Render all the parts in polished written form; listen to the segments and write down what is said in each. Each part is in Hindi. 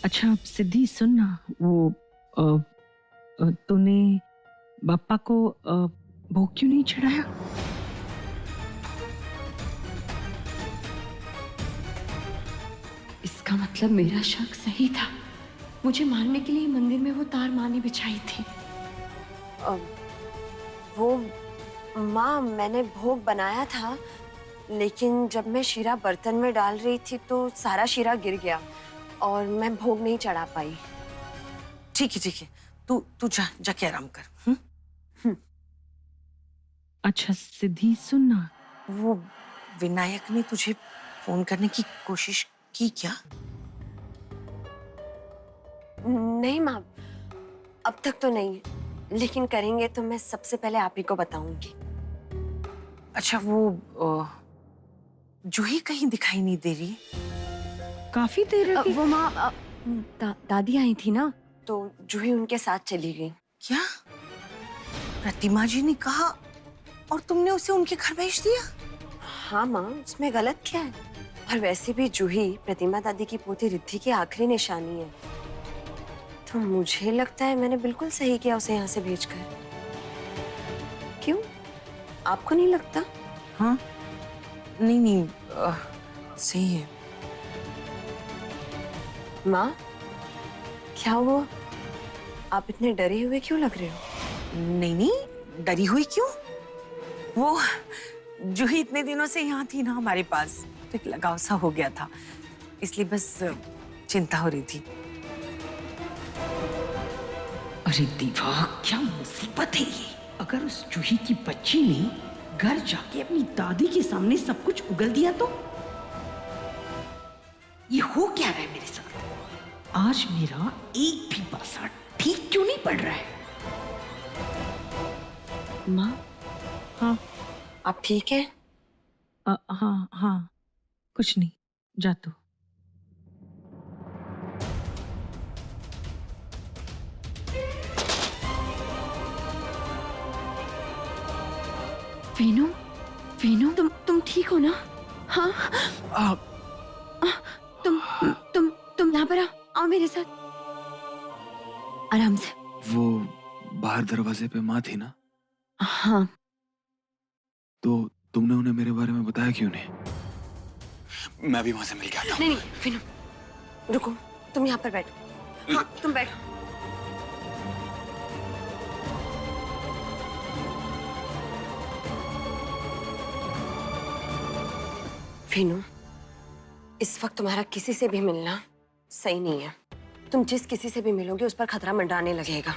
अच्छा सिद्धि सुन ना, वो तूने बाप्पा को भोग क्यों नहीं चढ़ाया? इसका मतलब मेरा शक सही था। मुझे मारने के लिए मंदिर में वो तार माँ ने बिछाई थी। वो माँ, मैंने भोग बनाया था, लेकिन जब मैं शीरा बर्तन में डाल रही थी तो सारा शीरा गिर गया और मैं भोग नहीं चढ़ा पाई। ठीक है, तू तू जाके आराम कर। अच्छा सिद्धि सुन ना, वो विनायक ने तुझे फोन करने की कोशिश की क्या? नहीं माँ, अब तक तो नहीं, लेकिन करेंगे तो मैं सबसे पहले आप ही को बताऊंगी। अच्छा, वो जूही कहीं दिखाई नहीं दे रही? काफी देर हो गई। वो माँ दादी आई थी ना, तो जूही उनके साथ चली गई। क्या प्रतिमा जी ने कहा और तुमने उसे उनके घर भेज दिया? हाँ माँ, उसमें गलत क्या है? और वैसे भी जूही प्रतिमा दादी की पोती रिद्धि की आखिरी निशानी है, तो मुझे लगता है मैंने बिल्कुल सही किया उसे यहाँ से भेजकर। क्यों, आपको नहीं लगता? हाँ, नहीं, सही है। माँ, क्या हुआ? आप इतने डरे हुए क्यों लग रहे हो? नहीं, डरी हुई क्यों? वो जूही इतने दिनों से यहाँ थी ना हमारे पास, तो एक लगाव सा हो गया था, इसलिए बस चिंता हो रही थी। अरे दीवा, क्या मुसीबत है ये। अगर उस जूही की बच्ची ने घर जाके अपनी दादी के सामने सब कुछ उगल दिया तो? ये हो क्या रहा है मेरे साथ? आज मेरा एक भी पासा ठीक क्यों नहीं पड़ रहा है? माँ। हाँ आप ठीक हैं? हाँ, कुछ नहीं, जा तू। वीनू, वीनू, तुम ठीक हो ना? हाँ। तुम यहाँ पर आओ मेरे साथ, आराम से। वो बाहर दरवाजे पे माँ थी ना, हाँ। तो तुमने उन्हें मेरे बारे में बताया क्यों नहीं? मैं भी वहां से मिल के आता हूँ। नहीं, वीनू रुको, तुम यहाँ पर बैठो। हाँ, तुम बैठो। वीनू, इस वक्त तुम्हारा किसी से भी मिलना सही नहीं है। तुम जिस किसी से भी मिलोगे उस पर खतरा मंडराने लगेगा।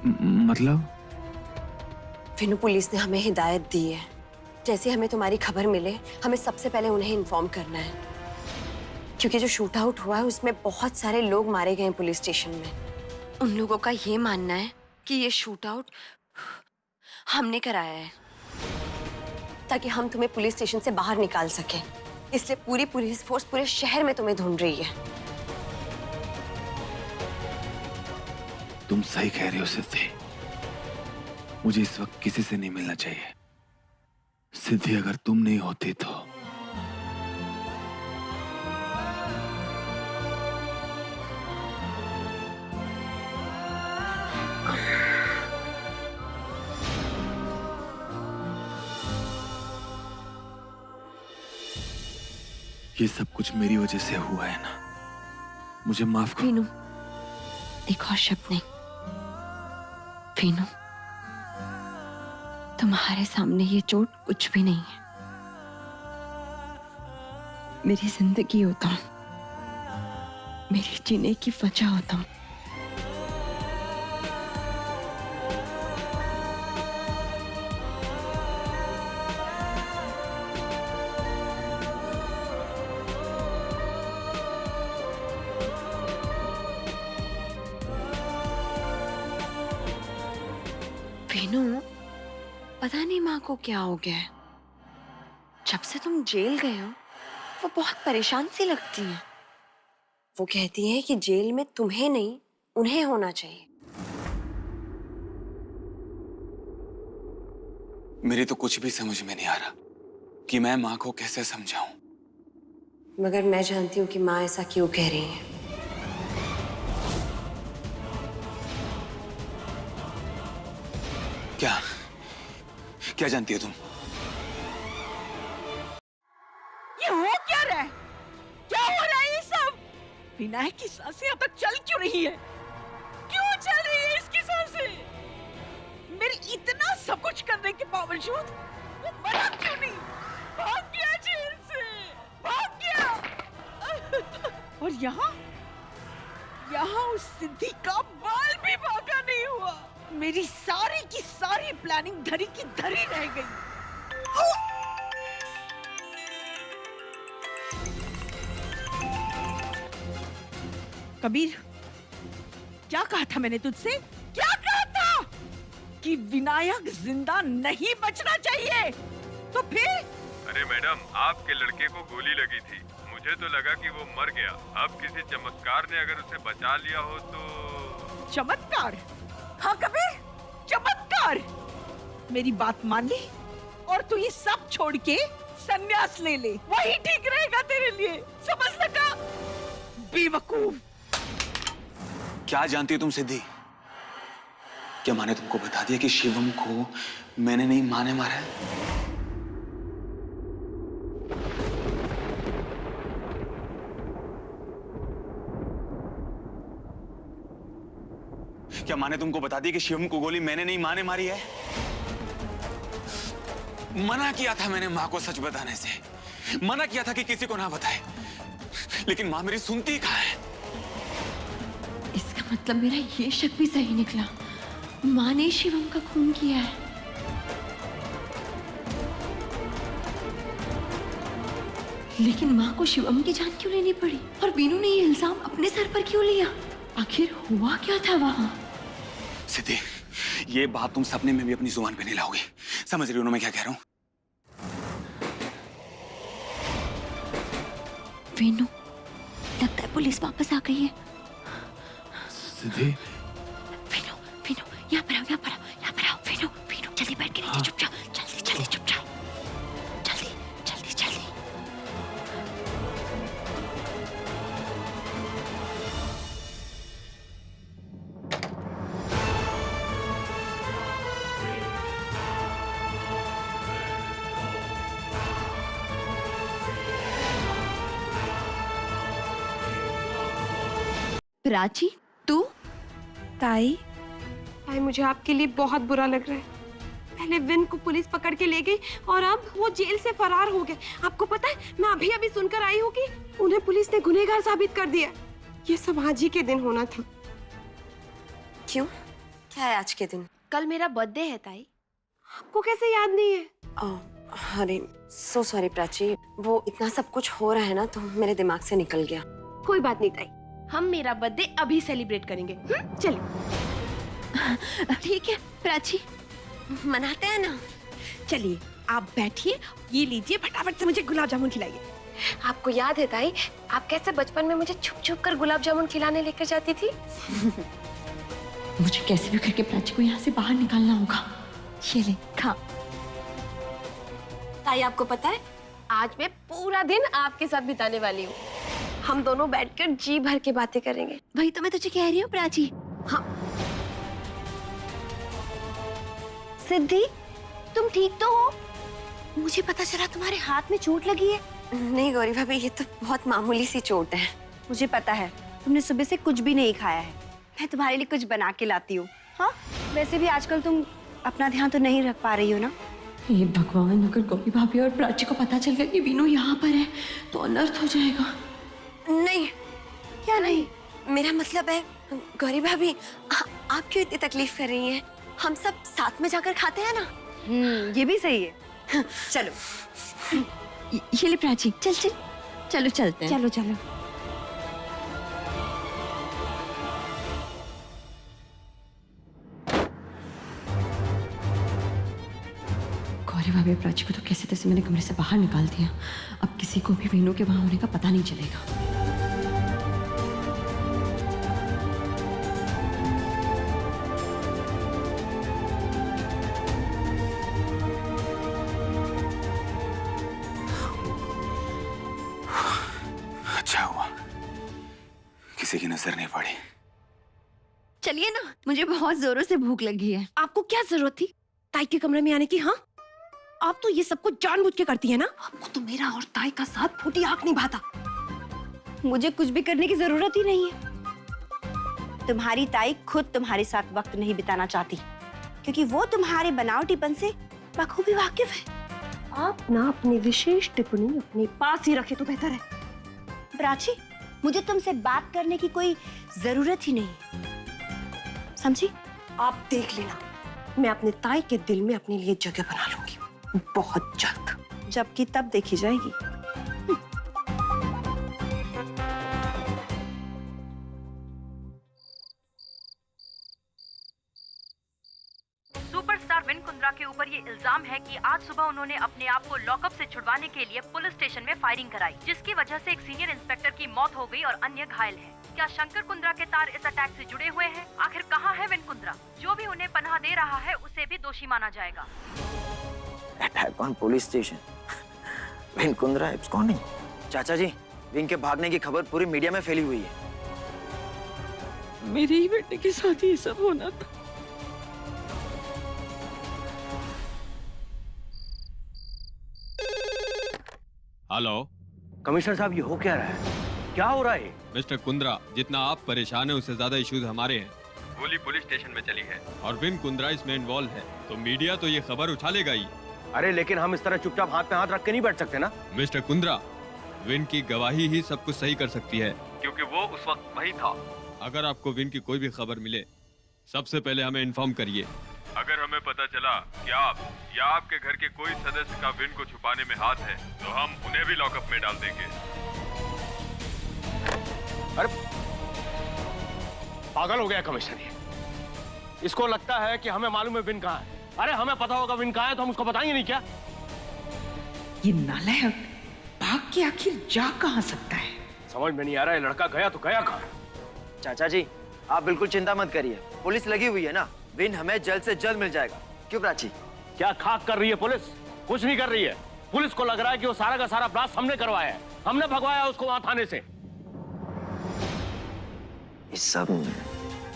मतलब? वीनू, पुलिस ने हमें हिदायत दी है, जैसे हमें तुम्हारी खबर मिले हमें सबसे पहले उन्हें इन्फॉर्म करना है, क्योंकि जो शूट आउट हुआ है उसमें बहुत सारे लोग मारे गए हैं पुलिस स्टेशन में। उन लोगों का ये मानना है कि ये शूट आउट हमने कराया है, ताकि हम तुम्हें पुलिस स्टेशन से बाहर निकाल सके। इसलिए पूरी पुलिस फोर्स पूरे शहर में तुम्हें ढूंढ रही है। तुम सही कह रही हो सिद्धि, मुझे इस वक्त किसी से नहीं मिलना चाहिए। सिद्धि, अगर तुम नहीं होती तो ये सब कुछ मेरी वजह से हुआ है ना, मुझे माफ करो। वीनू, एक और शब्द नहीं। वीनू, तुम्हारे सामने ये चोट कुछ भी नहीं है। मेरी जिंदगी हो तुम, मेरे जीने की वजह हो तुम। वीनू, पता नहीं माँ को क्या हो गया है। जब से तुम जेल गए हो वो बहुत परेशान सी लगती है। वो कहती है कि जेल में तुम्हें नहीं उन्हें होना चाहिए। मेरी तो कुछ भी समझ में नहीं आ रहा कि मैं माँ को कैसे समझाऊं। मगर मैं जानती हूँ कि माँ ऐसा क्यों कह रही है। क्या जानती हो तुम? ये हो क्या रहा है? क्या हो रहा है ये सब? विनायक की सांसें अब तक चल क्यों रही है? क्यों चल रही है इसकी सांसें? मेरे इतना सब कुछ करने के बावजूद वो मरा क्यों नहीं? भाग गया जेल से, भाग गया। और यहाँ उस सिद्धि का बाल भी बाका नहीं हुआ। मेरी सारी की सारी प्लानिंग धरी की धरी रह गई। कबीर, क्या कहा था मैंने तुझसे? क्या कहा था? कि विनायक जिंदा नहीं बचना चाहिए। तो फिर? अरे मैडम, आपके लड़के को गोली लगी थी, मुझे तो लगा कि वो मर गया। अब किसी चमत्कार ने अगर उसे बचा लिया हो तो। चमत्कार? हाँ कबीर, चमत्कार। मेरी बात मान ली और तू ये सब छोड़ के संन्यास ले ले, वही ठीक रहेगा तेरे लिए। समझ लगा? बेवकूफ। क्या जानती हो तुम सिद्धि? क्या माँ ने तुमको बता दिया कि शिवम को मैंने नहीं, माँ ने मारा है? क्या माँ ने तुमको बता दिया कि शिवम को गोली मैंने नहीं, माँ ने मारी है? मना किया था मैंने माँ को सच बताने से, मना किया था कि किसी को ना बताए, लेकिन माँ मेरी सुनती कहाँ है? इसका मतलब मेरा ये शक भी सही निकला, माँ ने शिवम का खून किया है। लेकिन माँ को शिवम की जान क्यों लेनी पड़ी और वीनू ने ये इल्जाम अपने सर पर क्यों लिया? आखिर हुआ क्या था वहां? सिद्धि, ये बात तुम सपने में भी अपनी जुबान पे नहीं लाओगी। समझ रही हो ना मैं क्या कह रहा हूँ? वीनू, लगता है पुलिस वापस आ गई है। सिद्धि, वीनू, वीनू, यहाँ पर आओ, यहाँ पर आओ, यहाँ पर आओ। वीनू, वीनू, जल्दी बैठ के नीचे चुप जाओ, जल्दी जल्दी चुप जाओ, जल्दी जल्दी जल्दी। प्राची, तू? ताई, मुझे आपके लिए बहुत बुरा लग रहा है। पहले विन को पुलिस पकड़ के ले गई और अब वो जेल से फरार हो गए। आपको पता है, मैं अभी अभी सुनकर आई हूँ कि उन्हें पुलिस ने गुनहगार साबित कर दिया। ये सब आज ही के दिन होना था। क्यों? क्या है आज के दिन? कल मेरा बर्थडे है ताई। आपको कैसे याद नहीं है? अरे सो सॉरी प्राची, वो इतना सब कुछ हो रहा है ना तो मेरे दिमाग से निकल गया। कोई बात नहीं ताई, हम मेरा बर्थडे अभी सेलिब्रेट करेंगे। चलो ठीक है प्राची, मनाते हैं ना। चलिए आप बैठिए, ये लीजिए, फटाफट से मुझे गुलाब जामुन खिलाइए। आपको याद है ताई, आप कैसे बचपन में मुझे छुप छुप कर गुलाब जामुन खिलाने लेकर जाती थी? मुझे कैसे भी करके प्राची को यहाँ से बाहर निकालना होगा। ये ले, खा। ताई आपको पता है, आज मैं पूरा दिन आपके साथ बिताने वाली हूँ। हम दोनों बैठकर जी भर के बातें करेंगे। वही तो मैं तुझे कह रही हूँ प्राची। हाँ। सिद्धि, तुम ठीक तो हो? मुझे पता चला तुम्हारे हाथ में चोट लगी है। नहीं गौरी भाभी, ये तो बहुत मामूली सी चोट है। मुझे पता है, तुमने सुबह से कुछ भी नहीं खाया है। मैं तुम्हारे लिए कुछ बना के लाती हूँ। हाँ, वैसे भी आजकल तुम अपना ध्यान तो नहीं रख पा रही हो ना। हे भगवान, अगर गौरी भाभी और प्राची को पता चल गया कि वीनू यहाँ पर है तो अनर्थ हो जाएगा। नहीं। क्या नहीं? मेरा मतलब है गौरी भाभी, आप क्यों इतनी तकलीफ कर रही हैं? हम सब साथ में जाकर खाते हैं ना। ये भी सही है। चलो ये ले प्राची, चल चल, चलो चलते हैं। चलो चलो। गौरी भाभी प्राची को तो कैसे तैसे मैंने कमरे से बाहर निकाल दिया। अब किसी को भी वीनू के वहां होने का पता नहीं चलेगा। अच्छा हुआ किसी की नजर नहीं पड़ी। चलिए ना, मुझे बहुत जोरों से भूख लगी है। आपको क्या जरूरत थी ताई के कमरे में आने की? हाँ, आप तो ये सब कुछ जानबूझ के करती है ना? आपको तो मेरा और ताई का साथ फूटी आंख नहीं भाता। मुझे कुछ भी करने की जरूरत ही नहीं है। तुम्हारी ताई खुद तुम्हारे साथ वक्त नहीं बिताना चाहती, क्योंकि वो तुम्हारे बनावटीपन से बखूबी वाकिफ है। आप ना अपनी विशेष टिप्पणी अपने पास ही रखे तो बेहतर है। प्राची, मुझे तुमसे बात करने की कोई जरूरत ही नहीं, समझी? आप देख लेना, मैं अपने ताई के दिल में अपने लिए जगह बना लूंगी, बहुत जल्द। जबकि तब देखी जाएगी। सुपरस्टार विन कुंद्रा के ऊपर ये इल्जाम है कि आज सुबह उन्होंने अपने आप को लॉकअप से छुड़वाने के लिए पुलिस स्टेशन में फायरिंग कराई, जिसकी वजह से एक सीनियर इंस्पेक्टर की मौत हो गई और अन्य घायल हैं। क्या शंकर कुंद्रा के तार इस अटैक से जुड़े हुए हैं? आखिर कहाँ है विन कुंद्रा? जो भी उन्हें पनाह दे रहा है उसे भी दोषी माना जाएगा। Attack on police station, win Kundra absconding. चाचा जी, विन के भागने की खबर पूरी मीडिया में फैली हुई है। मेरे ही बेटे के साथ ये सब होना था। हेलो कमिश्नर साहब, ये हो क्या रहा है? क्या हो रहा है? मिस्टर कुंद्रा, जितना आप परेशान हैं उससे ज्यादा इश्यूज हमारे हैं। गोली पुलिस स्टेशन में चली है और विन कुंद्रा इसमें इन्वॉल्व है, तो मीडिया तो ये खबर उछालेगा ही। अरे लेकिन हम इस तरह चुपचाप हाथ में हाथ रख के नहीं बैठ सकते ना। मिस्टर कुंद्रा, विन की गवाही ही सब कुछ सही कर सकती है, क्योंकि वो उस वक्त वही था। अगर आपको विन की कोई भी खबर मिले, सबसे पहले हमें इन्फॉर्म करिए। अगर हमें पता चला कि आप या आपके घर के कोई सदस्य का विन को छुपाने में हाथ है, तो हम उन्हें भी लॉकअप में डाल देंगे। अरे पागल हो गया कमिश्नर ये। इसको लगता है कि हमें मालूम है विन कहाँ है। अरे हमें पता होगा विन कहाँ है तो हम उसको बताएंगे नहीं क्या? ये नालायक भाग के आखिर जा कहाँ सकता है? समझ में नहीं आ रहा है, लड़का गया तो गया कहाँ? चाचा जी, आप बिल्कुल चिंता मत करिए, पुलिस लगी हुई है ना, विन हमें जल्द से जल्द मिल जाएगा। क्यों प्राची? क्या खाक कर रही है पुलिस? कुछ नहीं कर रही है। पुलिस को लग रहा है कि वो सारा का सारा ब्लास्ट हमने करवाया है, हमने भगवाया उसको वहां थाने से। इस सब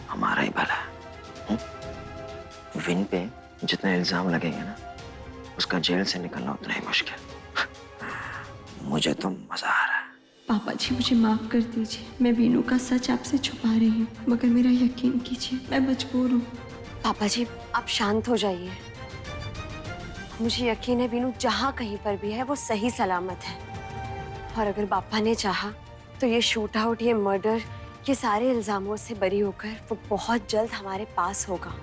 हमारा ही भला है। विन पे जितने इल्जाम लगेंगे ना, उसका जेल से निकलना उतना ही मुश्किल। मुझे तो मजा आ रहा है। पापा जी, मुझे माफ कर दीजिए, मैं वीनू का सच आपसे छुपा रही हूँ, मगर मेरा यकीन कीजिए, मैं मजबूर हूँ। पापा जी, आप शांत हो जाइए। मुझे यकीन है वीनू जहाँ कहीं पर भी है वो सही सलामत है, और अगर पापा ने चाहा तो ये शूट आउट, ये मर्डर, ये सारे इल्जामों से बरी होकर वो बहुत जल्द हमारे पास होगा।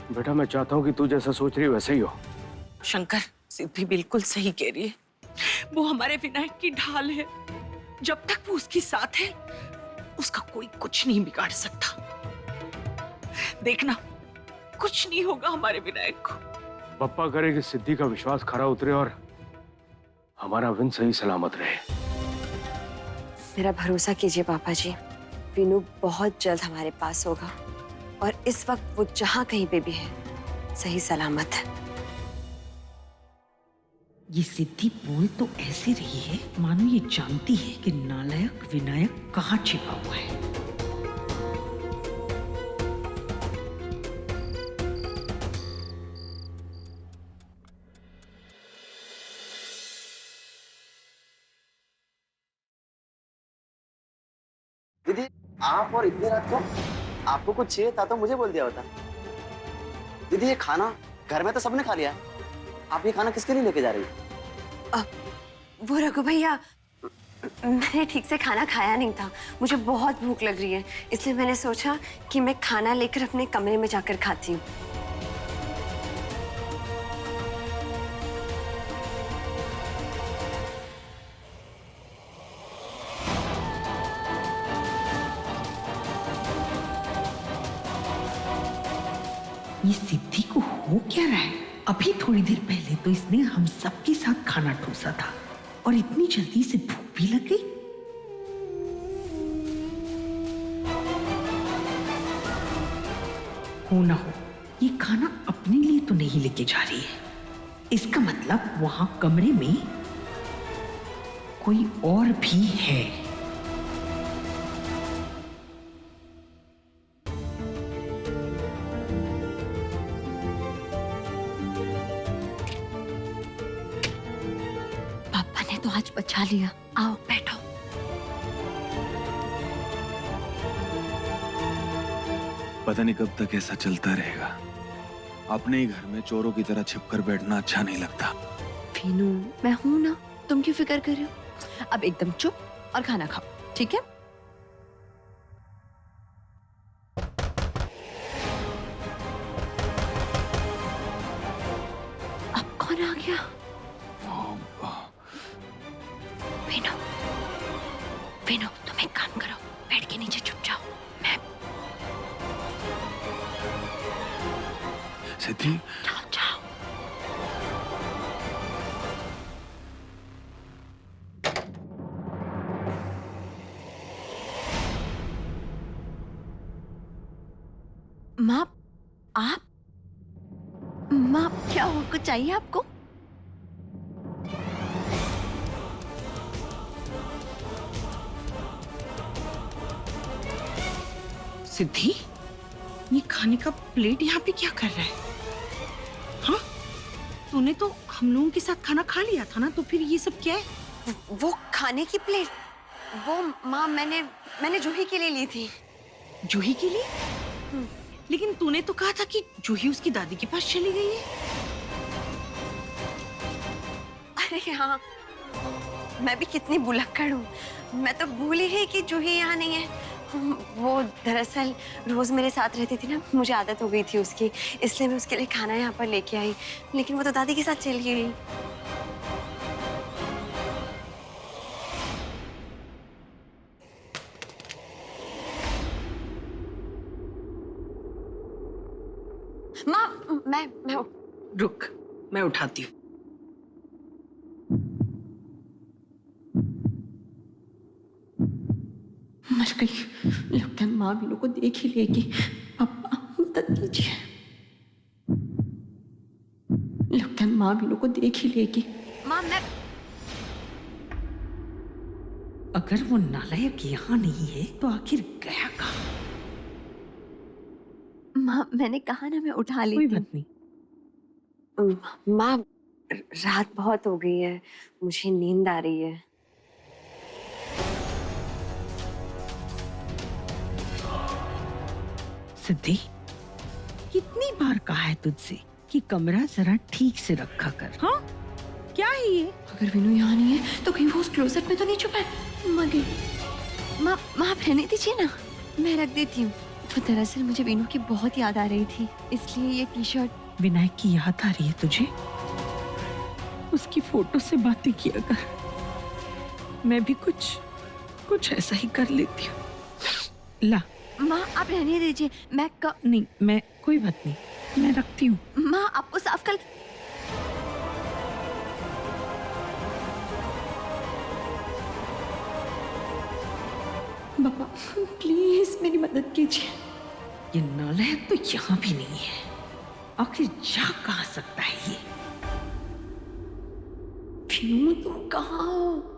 बेटा, मैं चाहता हूँ कि तू जैसा सोच रही है वैसे ही हो। शंकर, सिद्धि बिल्कुल सही कह रही है। वो हमारे विनायक की ढाल है। जब तक वो उसके साथ है, उसका कोई कुछ नहीं बिगाड़ सकता। देखना, कुछ नहीं होगा हमारे विनायक को। पप्पा करे कि सिद्धि का विश्वास खरा उतरे और हमारा विन सही सलामत रहे। मेरा भरोसा कीजिए पापा जी, वीनू बहुत जल्द हमारे पास होगा, और इस वक्त वो जहाँ कहीं पे भी है सही सलामत है। ये सिद्धि बोल तो ऐसे रही है मानो ये जानती है कि नालायक विनायक कहाँ छिपा हुआ है। दीदी, आप और इतनी रात को आपको कुछ चाहिए था तो मुझे बोल दिया होता। दीदी, ये खाना घर में तो सबने खा लिया है, आप ये खाना किसके लिए लेके जा रही है? वो रघु भैया, मैंने ठीक से खाना खाया नहीं था, मुझे बहुत भूख लग रही है, इसलिए मैंने सोचा कि मैं खाना लेकर अपने कमरे में जाकर खाती हूँ। ये सिद्धि को हो क्या रहा है? अभी थोड़ी देर पहले तो इसने हम सबके साथ खाना ठूसा था, और इतनी जल्दी से भूख भी लग गई। हो ना हो, ये खाना अपने लिए तो नहीं लेके जा रही है। इसका मतलब वहां कमरे में कोई और भी है। तो आज बचा लिया। आओ बैठो। पता नहीं कब तक ऐसा चलता रहेगा। अपने ही घर में चोरों की तरह छिपकर बैठना अच्छा नहीं लगता। वीनू, मैं हूं ना, तुम क्यों फिक्र कर रहे हो? अब एकदम चुप और खाना खाओ, ठीक है? अब कौन आ गया? वीनू, वीनू, तुम एक काम करो, बेड के नीचे छुप जाओ। मैं सिद्धि, जाओ जाओ। माँ, आप? माँ, क्या हुआ? कुछ चाहिए आपको? सिद्धि, ये खाने का प्लेट यहाँ पे क्या कर रहा है? हाँ, तूने तो हम लोगों के साथ खाना खा लिया था ना, तो फिर ये सब क्या है? वो खाने की प्लेट, वो माँ मैंने जूही के लिए ली थी। जूही के लिए? लेकिन तूने तो कहा था कि जूही उसकी दादी के पास चली गई है। अरे हाँ, मैं भी कितनी भुलक्कड़ हूँ। मैं तो भूल ही गई कि जूही यहाँ नहीं है। वो दरअसल रोज मेरे साथ रहती थी ना, मुझे आदत हो गई थी उसकी, इसलिए मैं उसके लिए खाना यहाँ पर लेके आई। लेकिन वो तो दादी के साथ चली गई। माँ, मैं रुक, मैं उठाती हूँ। मर गई। लगता है माँ वीनू को देख ही लेगी। पापा, मदद कीजिए। लगता है माँ वीनू को देख ही लेगी। माँ, मैं अगर वो नालायक यहाँ नहीं है तो आखिर गया कहाँ? माँ, मैंने कहा ना मैं उठा कोई लेती हूँ। बात नहीं। माँ, रात बहुत हो गई है, मुझे नींद आ रही है। सिद्धि, कितनी बार कहा है तुझसे कि कमरा जरा ठीक से रखा कर। हाँ, क्या है ये? अगर वीनू यहाँ नहीं है तो कहीं वो उस क्लोजेट में तो नहीं छुपा है? मर गई। माँ, आप रहने दीजिए ना, मैं रख देती हूँ। वो दरअसल मुझे वीनू की बहुत याद आ रही थी, इसलिए ये टी शर्ट। विनायक की याद आ रही है तुझे? उसकी फोटो से बातें किया कर। मैं भी कुछ ऐसा ही कर लेती हूँ। ला। माँ, आप रहने दीजिए, मैं नहीं, मैं कोई बात नहीं, मैं रखती हूँ। माँ, आपको साफ कर। पापा, प्लीज मेरी मदद कीजिए। ये नालायक तो यहाँ भी नहीं है। आखिर जा कहाँ सकता है ये? वीनू, तुम कहाँ हो?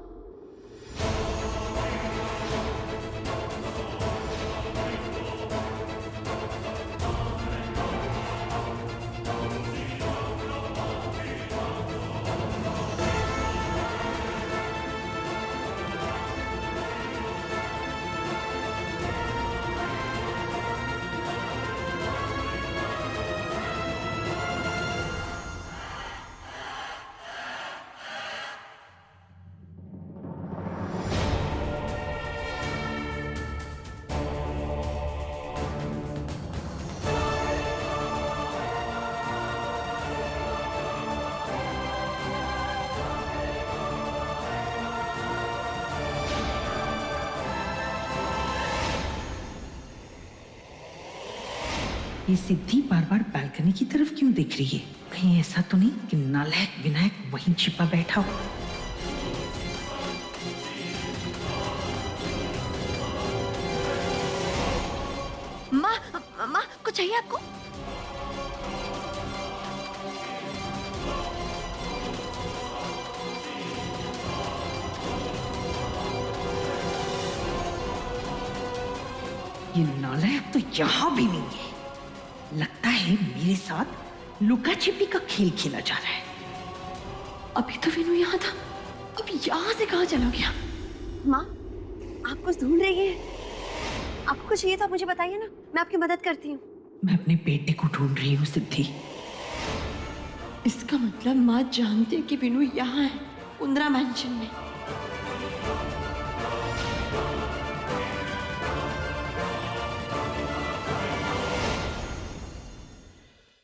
ये सिद्धि बार बार बालकनी की तरफ क्यों देख रही है? कहीं ऐसा तो नहीं कि नालायक विनायक वहीं छिपा बैठा हो? माँ, माँ, कुछ चाहिए आपको? ये नालायक तो यहाँ भी नहीं है। लगता है मेरे साथ लुका छिपी का खेल खेला जा रहा है। अभी तो वीनू यहाँ था। अब यहाँ से कहाँ चला गया? माँ, आप कुछ ढूंढ रही हैं? आपको कुछ चाहिए तो आप मुझे बताइए ना, मैं आपकी मदद करती हूँ। मैं अपने बेटे को ढूंढ रही हूँ सिद्धि। इसका मतलब माँ जानती है कि विनू यहाँ है, कुंद्रा मैंशन में।